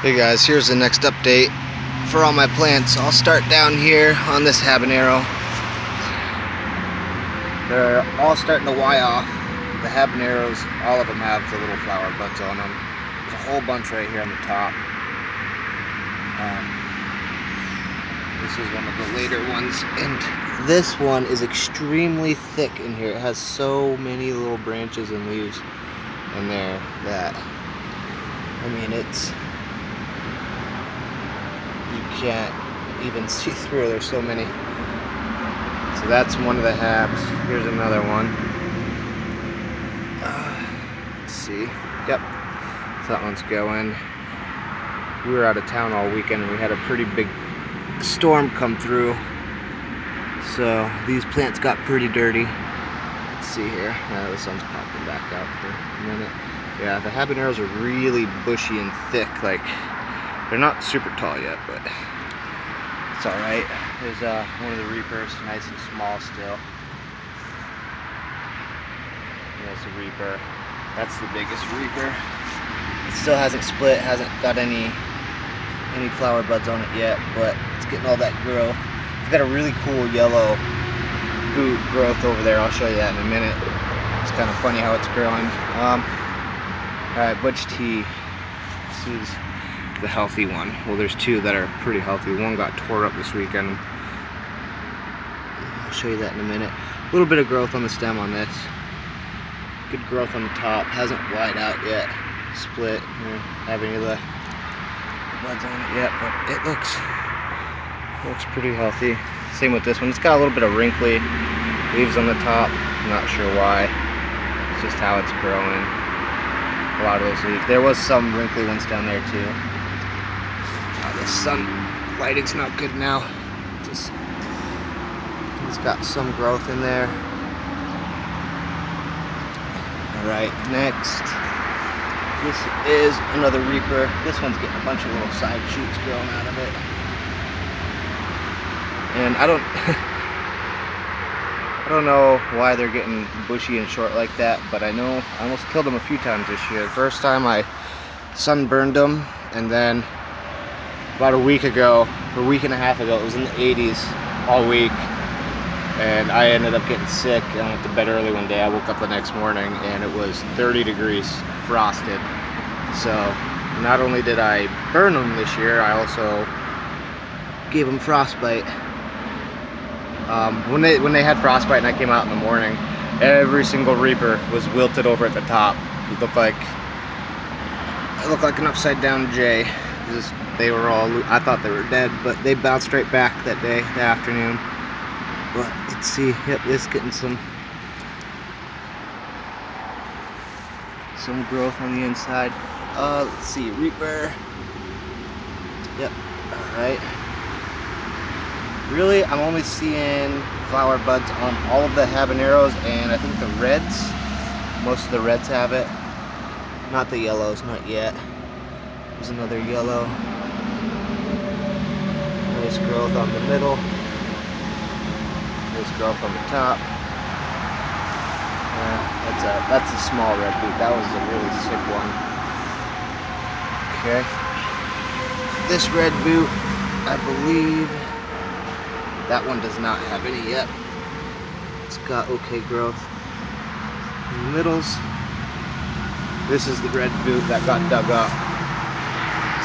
Hey guys, here's the next update for all my plants. I'll start down here on this habanero. They're all starting to Y off. The habaneros, all of them have the little flower buds on them. There's a whole bunch right here on the top. This is one of the later ones, and this one is extremely thick in here. It has so many little branches and leaves in there that, I mean, you can't even see through. There's so many. So that's one of the habs. Here's another one. Let's see. Yep, so that one's going. We were out of town all weekend and we had a pretty big storm come through. So these plants got pretty dirty. Let's see here. The sun's popping back out for a minute. Yeah, the habaneros are really bushy and thick. Like, they're not super tall yet, but it's all right. There's one of the reapers, nice and small still. There's a reaper. That's the biggest reaper. It still hasn't split, hasn't got any flower buds on it yet, but it's getting all that growth. It's got a really cool yellow boot growth over there. I'll show you that in a minute. It's kind of funny how it's growing. Alright, Butch T. This is the healthy one. Well, there's two that are pretty healthy. One got tore up this weekend. I'll show you that in a minute. A little bit of growth on the stem on this. Good growth on the top. Hasn't wide out yet. Split. Have any of the buds on it yet, but it looks pretty healthy. Same with this one. It's got a little bit of wrinkly leaves on the top. I'm not sure why. It's just how it's growing. A lot of those leaves. There was some wrinkly ones down there too. The sun lighting's not good now. It's got some growth in there. Alright, next. This is another reaper. This one's getting a bunch of little side shoots growing out of it. And I don't know why they're getting bushy and short like that, but I know I almost killed them a few times this year. First time I sunburned them, and then about a week and a half ago, it was in the 80s all week, and I ended up getting sick. I went to bed early one day. I woke up the next morning and it was 30 degrees, frosted. So not only did I burn them this year, I also gave them frostbite. When they had frostbite and I came out in the morning, every single reaper was wilted over at the top. It looked like an upside down J. They were all, I thought they were dead, but they bounced right back that day, the afternoon. But let's see, yep, it's getting some growth on the inside. Let's see, reaper. Yep, alright. Really, I'm only seeing flower buds on all of the habaneros, and I think the reds, most of the reds have it. Not the yellows, not yet. There's another yellow. Nice growth on the middle. Nice growth on the top. That's a small red boot. That was a really sick one. Okay. This red boot, I believe, that one does not have any yet. It's got okay growth in the middles. This is the red boot that got dug up.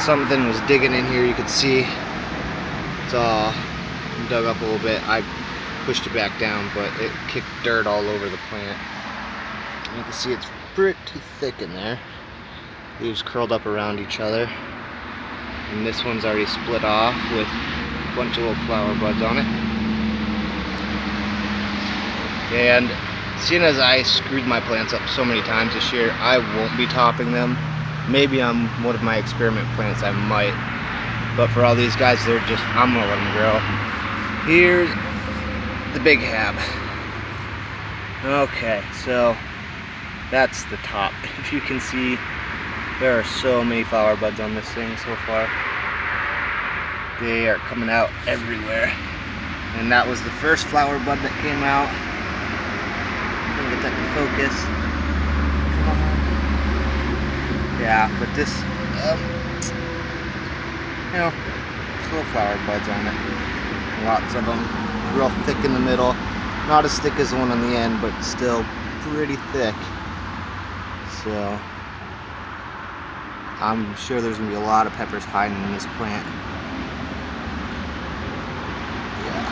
Something was digging in here, you could see. It's all dug up a little bit. I pushed it back down, but it kicked dirt all over the plant. And you can see it's pretty thick in there. Leaves curled up around each other. And this one's already split off with a bunch of little flower buds on it. And seeing as I screwed my plants up so many times this year, I won't be topping them. Maybe on one of my experiment plants I might. But for all these guys, I'm gonna let them grow. Here's the big hab. Okay, so that's the top. If you can see, there are so many flower buds on this thing so far. They are coming out everywhere. And that was the first flower bud that came out. I'm gonna get that to focus. Come on. Yeah, but this, you know, little flower buds on it. Lots of them, real thick in the middle. Not as thick as the one on the end, but still pretty thick. So I'm sure there's gonna be a lot of peppers hiding in this plant. Yeah.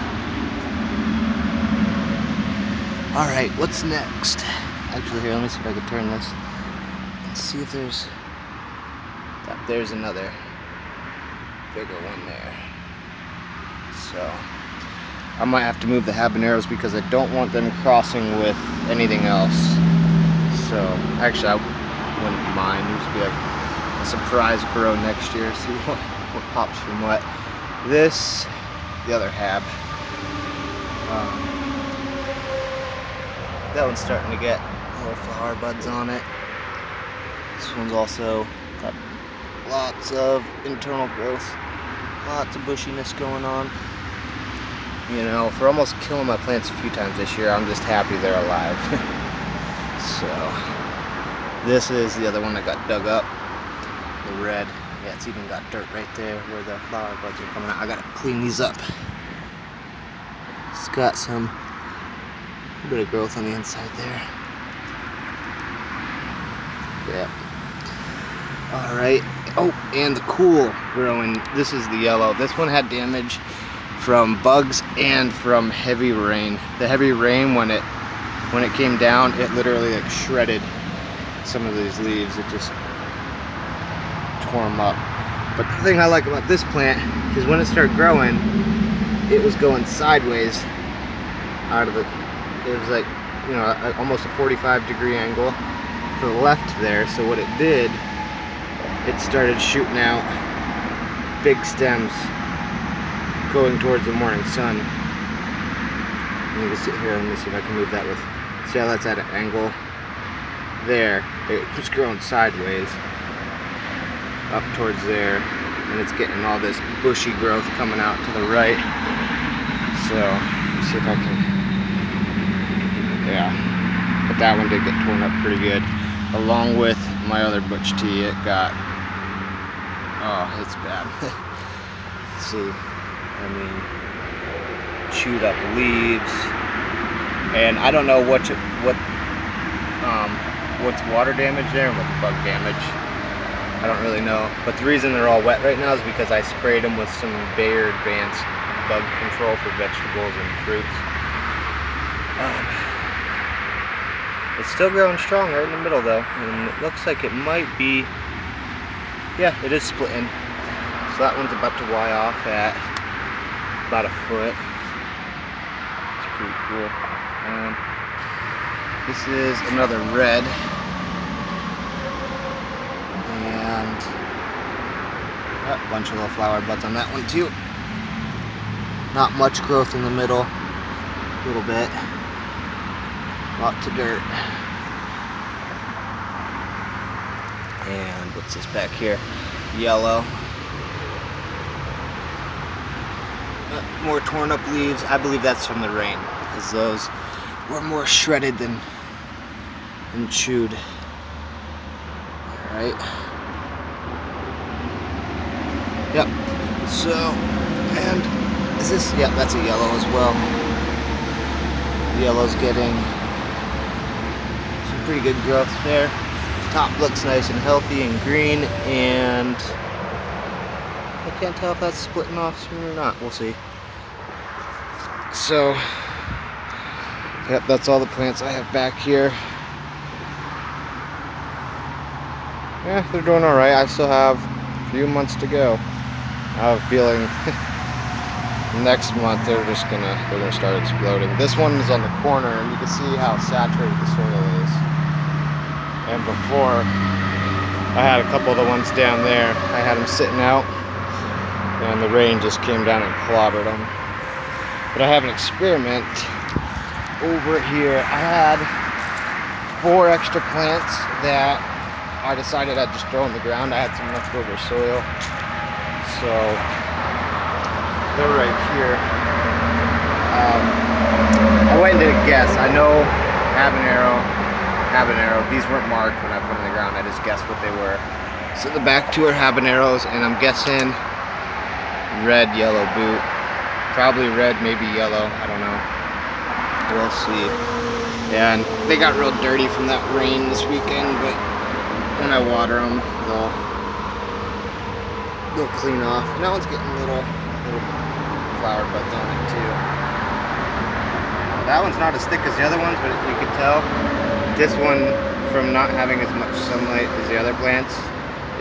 All right, what's next? Actually, here, let me see if I can turn this. Let's see if there's another bigger one there. So I might have to move the habaneros because I don't want them crossing with anything else. So actually, I wouldn't mind. There's be like a surprise grow next year. See what pops from what. This, the other hab. That one's starting to get little flower buds on it. This one's also got lots of internal growth, lots of bushiness going on. You know, for almost killing my plants a few times this year, I'm just happy they're alive. So, this is the other one that got dug up, the red. Yeah, it's even got dirt right there where the flower buds are coming out. I gotta clean these up. It's got some bit of growth on the inside there. Yeah. All right. Oh, and the cool growing. This is the yellow. This one had damage from bugs and from heavy rain. The heavy rain, when it came down, it literally like shredded some of these leaves. It just tore them up. But the thing I like about this plant is when it started growing, it was going sideways out of it. It was like, you know, almost a 45-degree angle to the left there. So what it did, it started shooting out big stems going towards the morning sun. And you can see here, let me see if I can move that with, see how that's at an angle there. It was growing sideways up towards there, and it's getting all this bushy growth coming out to the right. So let's see if I can, yeah, but that one did get torn up pretty good, along with my other butch tea. It got, oh, it's bad. See, I mean, chewed up leaves, and I don't know what's water damage there and what's bug damage. I don't really know, but the reason they're all wet right now is because I sprayed them with some Bayer Advanced bug control for vegetables and fruits. It's still growing strong right in the middle though, and it looks like it might be, yeah, it is splitting. So that one's about to Y off at about a foot. It's pretty cool. This is another red, and a bunch of little flower buds on that one too. Not much growth in the middle, a little bit, lots of dirt. And what's this back here? Yellow. More torn up leaves. I believe that's from the rain, because those were more shredded than chewed. Alright. Yep. So, and is this, yeah, that's a yellow as well. The yellow's getting some pretty good growth there. Top looks nice and healthy and green, and I can't tell if that's splitting off soon or not. We'll see. So, yep, that's all the plants I have back here. Yeah, they're doing all right. I still have a few months to go. I have a feeling next month they're gonna start exploding. This one is on the corner, and you can see how saturated the soil is. And before, I had a couple of the ones down there. I had them sitting out, and the rain just came down and clobbered them. But I have an experiment over here. I had 4 extra plants that I decided I'd just throw in the ground. I had some leftover soil, so they're right here. I went and did a guess. I know habanero. These weren't marked when I put them in the ground. I just guessed what they were. So the back 2 are habaneros, and I'm guessing red, yellow boot. Probably red, maybe yellow, I don't know. We'll see. Yeah, and they got real dirty from that rain this weekend, but when I water them, they'll clean off. And that one's getting little flower buds on it too. That one's not as thick as the other ones, but you can tell this one, from not having as much sunlight as the other plants,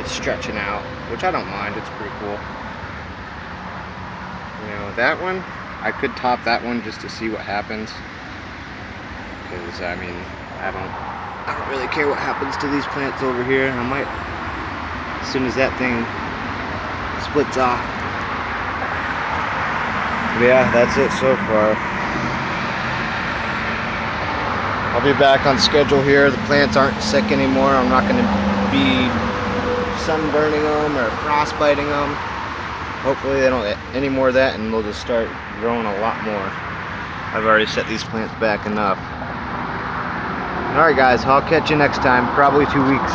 is stretching out, which I don't mind. It's pretty cool. You know, that one, I could top that one just to see what happens. Because I mean, I don't really care what happens to these plants over here. I might, as soon as that thing splits off. But yeah, that's it so far. I'll be back on schedule here. The plants aren't sick anymore. I'm not going to be sunburning them or frostbiting them. Hopefully they don't get any more of that, and they'll just start growing a lot more. I've already set these plants back enough. Alright guys, I'll catch you next time, probably 2 weeks.